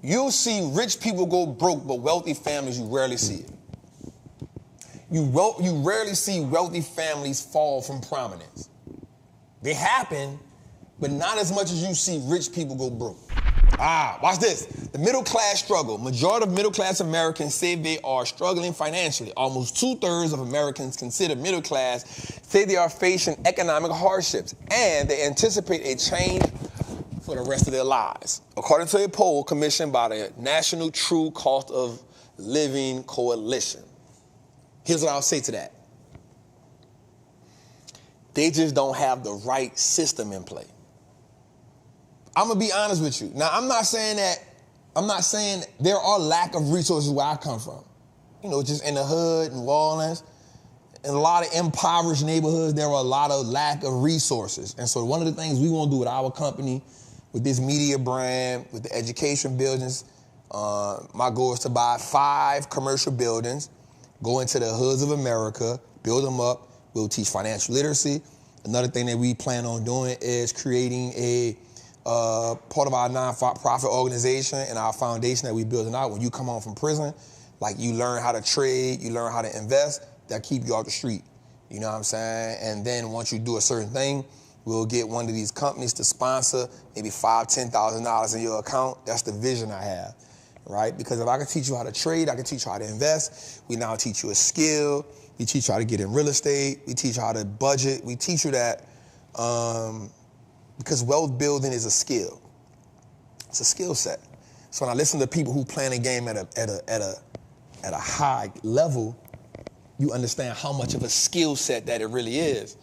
You'll see rich people go broke, but wealthy families, you rarely see it. You rarely see wealthy families fall from prominence. They happen, but not as much as you see rich people go broke. Watch this. The middle class struggle. Majority of middle class Americans say they are struggling financially. Almost 2/3 of Americans considered middle class say they are facing economic hardships, and they anticipate a change for the rest of their lives. According to a poll commissioned by the National True Cost of Living Coalition. Here's what I'll say to that. They just don't have the right system in play. I'm gonna be honest with you. Now, I'm not saying there are lack of resources where I come from. You know, just in the hood and Wallstreet, in a lot of impoverished neighborhoods, there are a lot of lack of resources. And so one of the things we want to do with our company, with this media brand, with the education buildings, my goal is to buy 5 commercial buildings, go into the hoods of America, build them up. We'll teach financial literacy. Another thing that we plan on doing is creating a part of our non-profit organization and our foundation that we're building out. When you come home from prison, like you learn how to trade, you learn how to invest, that keep you off the street. You know what I'm saying? And then once you do a certain thing, we'll get one of these companies to sponsor maybe $5,000, $10,000 in your account. That's the vision I have, right? Because if I can teach you how to trade, I can teach you how to invest. We now teach you a skill. We teach you how to get in real estate. We teach you how to budget. We teach you that because wealth building is a skill. It's a skill set. So when I listen to people who play a game at a high level, you understand how much of a skill set that it really is.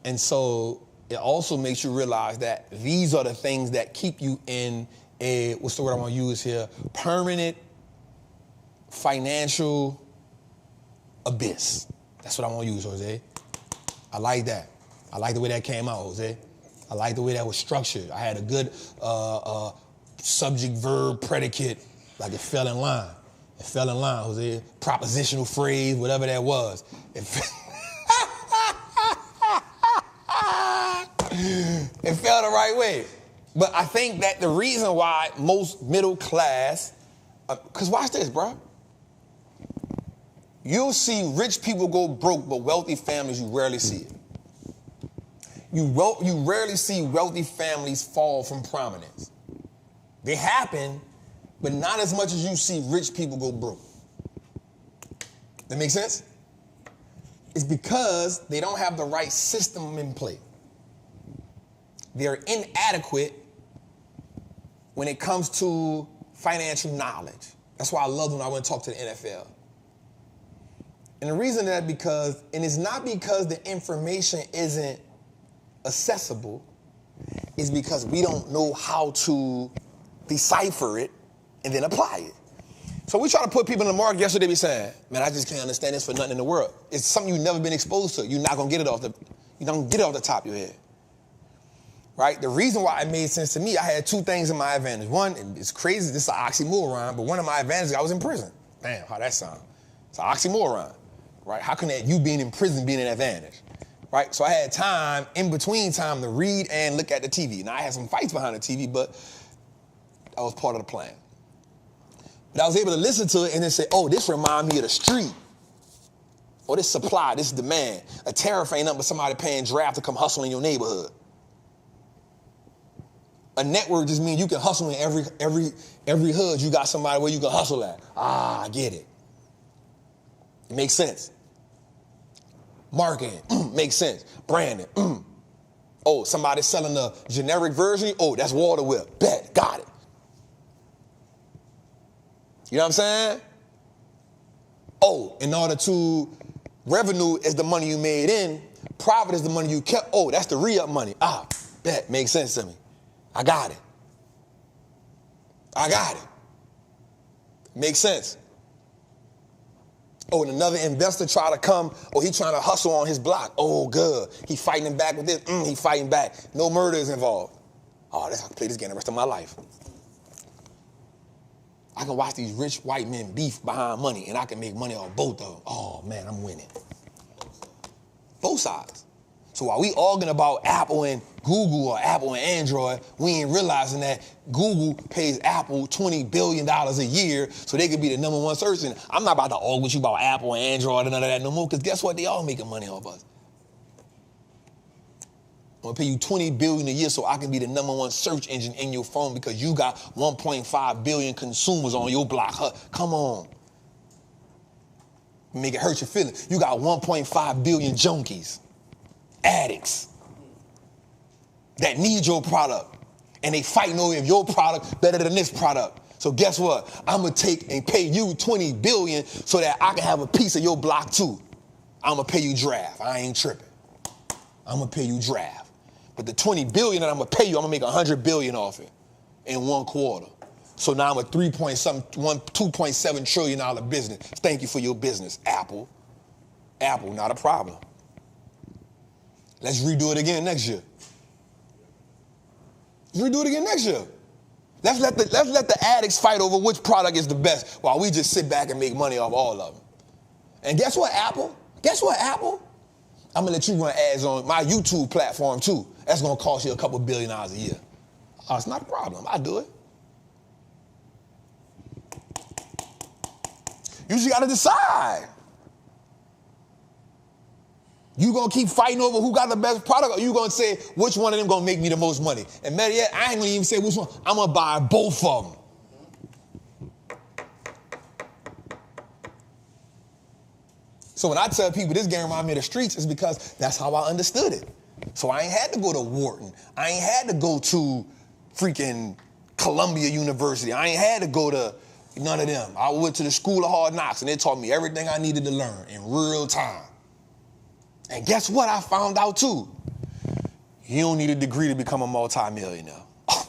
And so it also makes you realize that these are the things that keep you in a, what's the word I want to use here, permanent financial abyss. That's what I want to use, Jose. I like that. I like the way that came out, Jose. I like the way that was structured. I had a good subject, verb, predicate, like it fell in line. It fell in line, Jose. Propositional phrase, whatever that was. It fell the right way. But I think that the reason why most middle class, because watch this, bro. You'll see rich people go broke, but wealthy families, you rarely see it. You rarely see wealthy families fall from prominence. They happen, but not as much as you see rich people go broke. That make sense? It's because they don't have the right system in play. They're inadequate when it comes to financial knowledge. That's why I love when I went to talk to the NFL. And the reason that it's not because the information isn't accessible, is because we don't know how to decipher it and then apply it. So we try to put people in the market. Guess what they be saying? Man, I just can't understand this for nothing in the world. It's something you've never been exposed to. You're not gonna get it off the top of your head. Right? The reason why it made sense to me, I had 2 things in my advantage. One, it's crazy, this is an oxymoron, but one of my advantages, I was in prison. Damn, how that sound? It's an oxymoron, right? How can that you being in prison be an advantage? Right? So I had time, in between time, to read and look at the TV. Now, I had some fights behind the TV, but that was part of the plan. But I was able to listen to it and then say, oh, this reminds me of the street. Or this supply, this demand. A tariff ain't nothing but somebody paying draft to come hustle in your neighborhood. A network just means you can hustle in every hood. You got somebody where you can hustle at. I get it. It makes sense. Marketing, makes sense. Branding, Oh, somebody's selling a generic version. Oh, that's Water Whip. Bet, got it. You know what I'm saying? Oh, in order to, revenue is the money you made in, profit is the money you kept. Oh, that's the re-up money. Bet, makes sense to me. I got it. Makes sense. Oh, and another investor try to come. Oh, he trying to hustle on his block. Oh, good. He fighting back with this. He fighting back. No murder is involved. Oh, I can play this game the rest of my life. I can watch these rich white men beef behind money, and I can make money on both of them. Oh, man, I'm winning. Both sides. So while we arguing about Apple and Google or Apple and Android, we ain't realizing that Google pays Apple $20 billion a year so they could be the #1 search engine. I'm not about to argue with you about Apple and Android and none of that no more, because guess what? They all making money off us. I'm gonna pay you $20 billion a year so I can be the #1 search engine in your phone because you got 1.5 billion consumers on your block. Come on. Make it hurt your feelings. You got 1.5 billion junkies, addicts that need your product, and they fighting over if your product better than this product. So guess what? I'm gonna take and pay you $20 billion so that I can have a piece of your block too. I'm gonna pay you draft. I ain't tripping. I'm gonna pay you draft. But the $20 billion that I'm gonna pay you, I'm gonna make $100 billion off it in 1 quarter. So now I'm a $2.7 trillion business. Thank you for your business, Apple. Apple, not a problem. Let's redo it again next year. Let's redo it again next year. Let's let the addicts fight over which product is the best while we just sit back and make money off all of them. And guess what, Apple? Guess what, Apple? I'm gonna let you run ads on my YouTube platform too. That's gonna cost you a couple $2 billion a year. Oh, it's not a problem. I'll do it. You just gotta decide. You gonna keep fighting over who got the best product, or you gonna say which one of them gonna make me the most money? And better yet, I ain't gonna even say which one. I'm gonna buy both of them. So when I tell people this game reminds me of the streets, it's because that's how I understood it. So I ain't had to go to Wharton. I ain't had to go to freaking Columbia University. I ain't had to go to none of them. I went to the School of Hard Knocks, and they taught me everything I needed to learn in real time. And guess what I found out too? You don't need a degree to become a multimillionaire. Oh.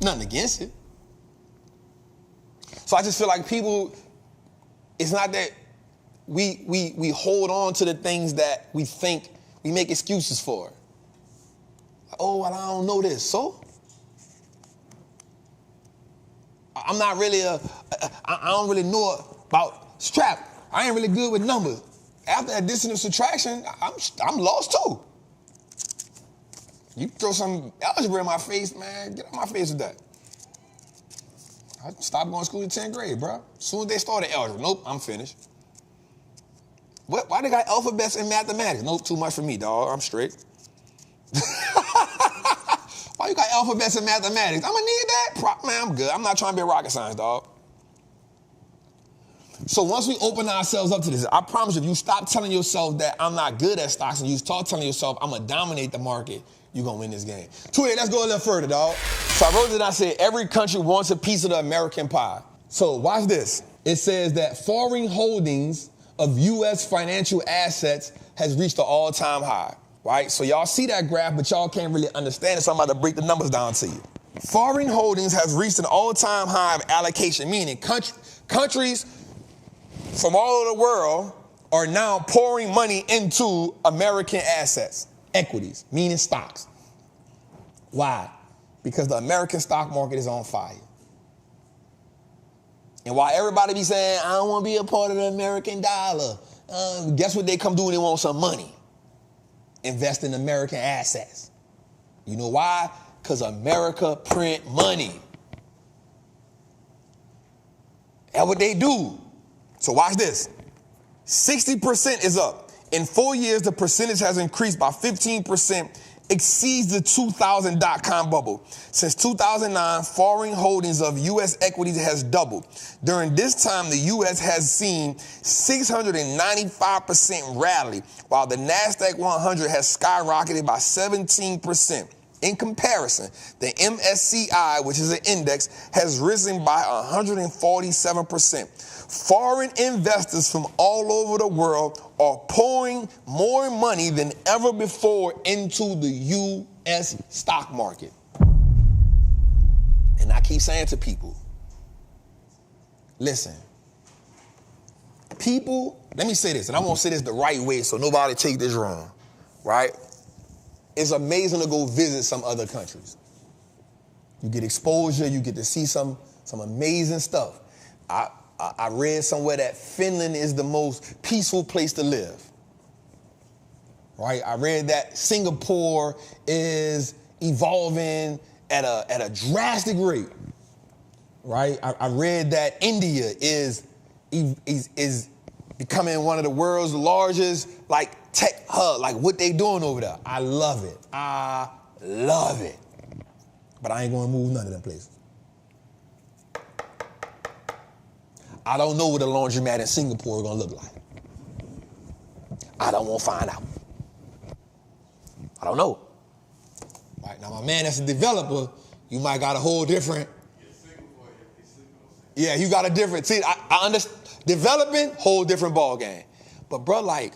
Nothing against it. So I just feel like people, it's not that we hold on to the things that we think we make excuses for. Oh, well, I don't know this, so? I'm not really I don't really know about strap. I ain't really good with numbers. After addition and subtraction, I'm lost too. You throw some algebra in my face, man, get out my face with that. I stopped going to school in 10th grade, bro. As soon as they started algebra, nope, I'm finished. Why they got alphabets in mathematics? Nope, too much for me, dog. I'm straight. Why you got alphabets in mathematics? I'm gonna need that. Man, I'm good. I'm not trying to be a rocket science, dog. So once we open ourselves up to this, I promise you, if you stop telling yourself that I'm not good at stocks and you start telling yourself I'm gonna dominate the market, you're gonna win this game. Tweet, let's go a little further, dog. So I wrote it and I said, every country wants a piece of the American pie. So watch this. It says that foreign holdings of U.S. financial assets has reached an all-time high, right? So y'all see that graph, but y'all can't really understand it, so I'm about to break the numbers down to you. Foreign holdings has reached an all-time high of allocation, meaning countries from all over the world are now pouring money into American assets, equities, meaning stocks. Why? Because the American stock market is on fire. And while everybody be saying, I don't want to be a part of the American dollar, guess what they come do when they want some money? Invest in American assets. You know why? Because America print money. That's what they do. So watch this. 60% is up. In 4 years, the percentage has increased by 15%, exceeds the 2000 dot-com bubble. Since 2009, foreign holdings of U.S. equities has doubled. During this time, the U.S. has seen 695% rally, while the NASDAQ 100 has skyrocketed by 17%. In comparison, the MSCI, which is an index, has risen by 147%. Foreign investors from all over the world are pouring more money than ever before into the U.S. stock market. And I keep saying to people, listen, people, let me say this, and I won't say this the right way so nobody take this wrong, right? It's amazing to go visit some other countries. You get exposure, you get to see some amazing stuff. I read somewhere that Finland is the most peaceful place to live. Right? I read that Singapore is evolving at a drastic rate. Right? I read that India is becoming one of the world's largest like tech hub, like what they doing over there. I love it. I love it. But I ain't gonna move none of them places. I don't know what a laundromat in Singapore is gonna look like. I don't want to find out. I don't know. Right, now my man that's a developer, you might got a whole different. Yeah, you got a different, see, I understand, developing, whole different ball game. But bro, like,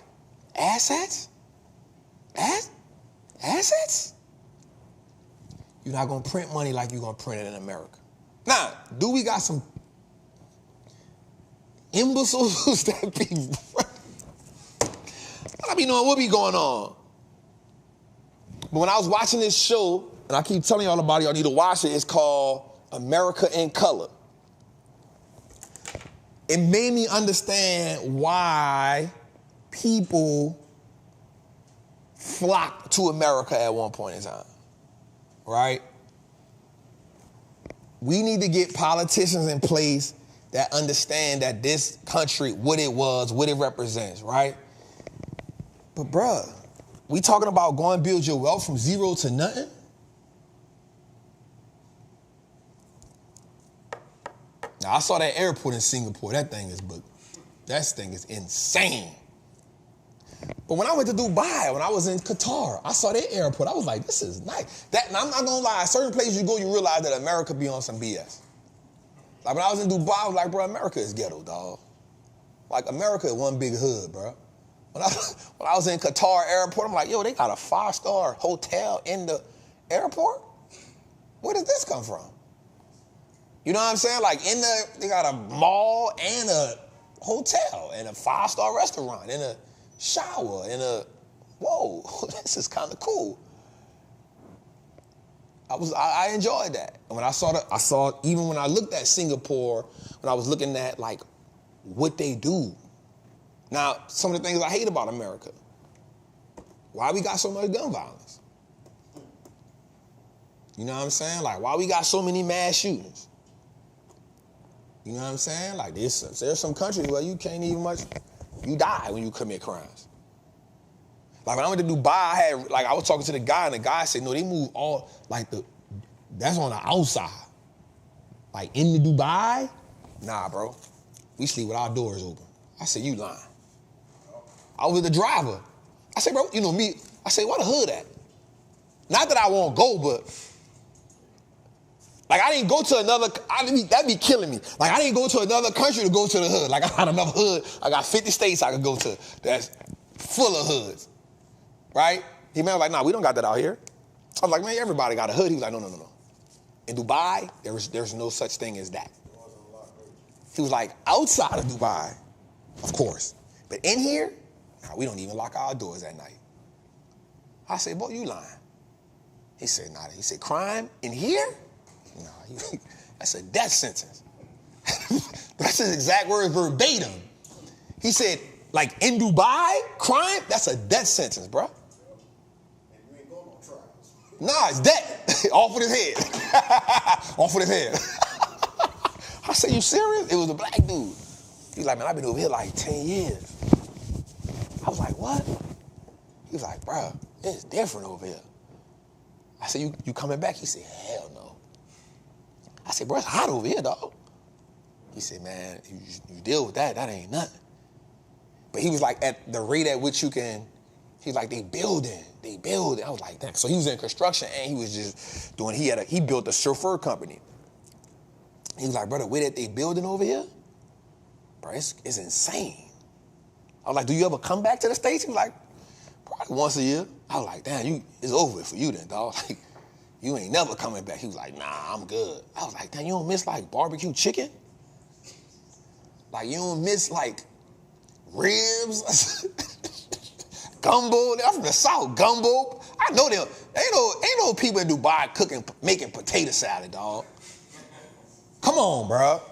assets? Assets? You're not gonna print money like you're gonna print it in America. Now, do we got some imbeciles that be, I be knowing what be going on. But when I was watching this show, and I keep telling y'all about it, y'all need to watch it, it's called America in Color. It made me understand why people flocked to America at one point in time, right? We need to get politicians in place that understand that this country, what it was, what it represents, right? But bruh, we talking about going build your wealth from zero to nothing? Now, I saw that airport in Singapore. That thing is insane. But when I went to Dubai, when I was in Qatar, I saw that airport. I was like, this is nice. And I'm not gonna lie, certain places you go, you realize that America be on some BS. Like when I was in Dubai, I was like, bro, America is ghetto, dog. Like America is one big hood, bro. When I was in Qatar airport, I'm like, yo, they got a 5-star hotel in the airport? Where did this come from? You know what I'm saying? Like they got a mall and a hotel and a 5-star restaurant and a shower and whoa, this is kind of cool. I enjoyed that. And when I saw even when I looked at Singapore, when I was looking at like what they do. Now, some of the things I hate about America. Why we got so much gun violence? You know what I'm saying? Like why we got so many mass shootings? You know what I'm saying? Like there's some countries where you can't even you die when you commit crimes. Like when I went to Dubai, I was talking to the guy, and the guy said, no, they move all, that's on the outside. Like in the Dubai? Nah, bro. We sleep with our doors open. I said, you lying. I was with the driver. I said, bro, you know me. I said, where the hood at? Not that I won't go, but like I didn't go to that'd be killing me. Like I didn't go to another country to go to the hood. Like I got enough hood. I got 50 states I could go to that's full of hoods, right? He man was like, nah, we don't got that out here. I was like, man, everybody got a hood. He was like, no. In Dubai, there's no such thing as that. He was like, outside of Dubai, of course. But in here, nah, we don't even lock our doors at night. I said, boy, you lying. He said, nah. He said, crime in here? Nah, that's a death sentence. That's his exact words verbatim. He said, like in Dubai, crime, that's a death sentence, bro. And you ain't going on trials. Nah, it's death. Off with his head. Off with his head. I said, you serious? It was a black dude. He was like, man, I've been over here like 10 years. I was like, what? He was like, bro, it's different over here. I said, you coming back? He said, hell no. I said, bro, it's hot over here, dog. He said, man, you deal with that ain't nothing. But he was like, at the rate at which you can, he's like, they building. I was like, damn. So he was in construction and he was just doing, he built a chauffeur company. He was like, bro, the way that they building over here, bro, it's insane. I was like, do you ever come back to the States? He was like, probably once a year. I was like, damn, it's over for you then, dog. Like, you ain't never coming back. He was like, nah, I'm good. I was like, damn, you don't miss like barbecue chicken? Like you don't miss like ribs? Gumbo? I'm from the South, gumbo. I know them. Ain't no people in Dubai making potato salad, dog. Come on, bro.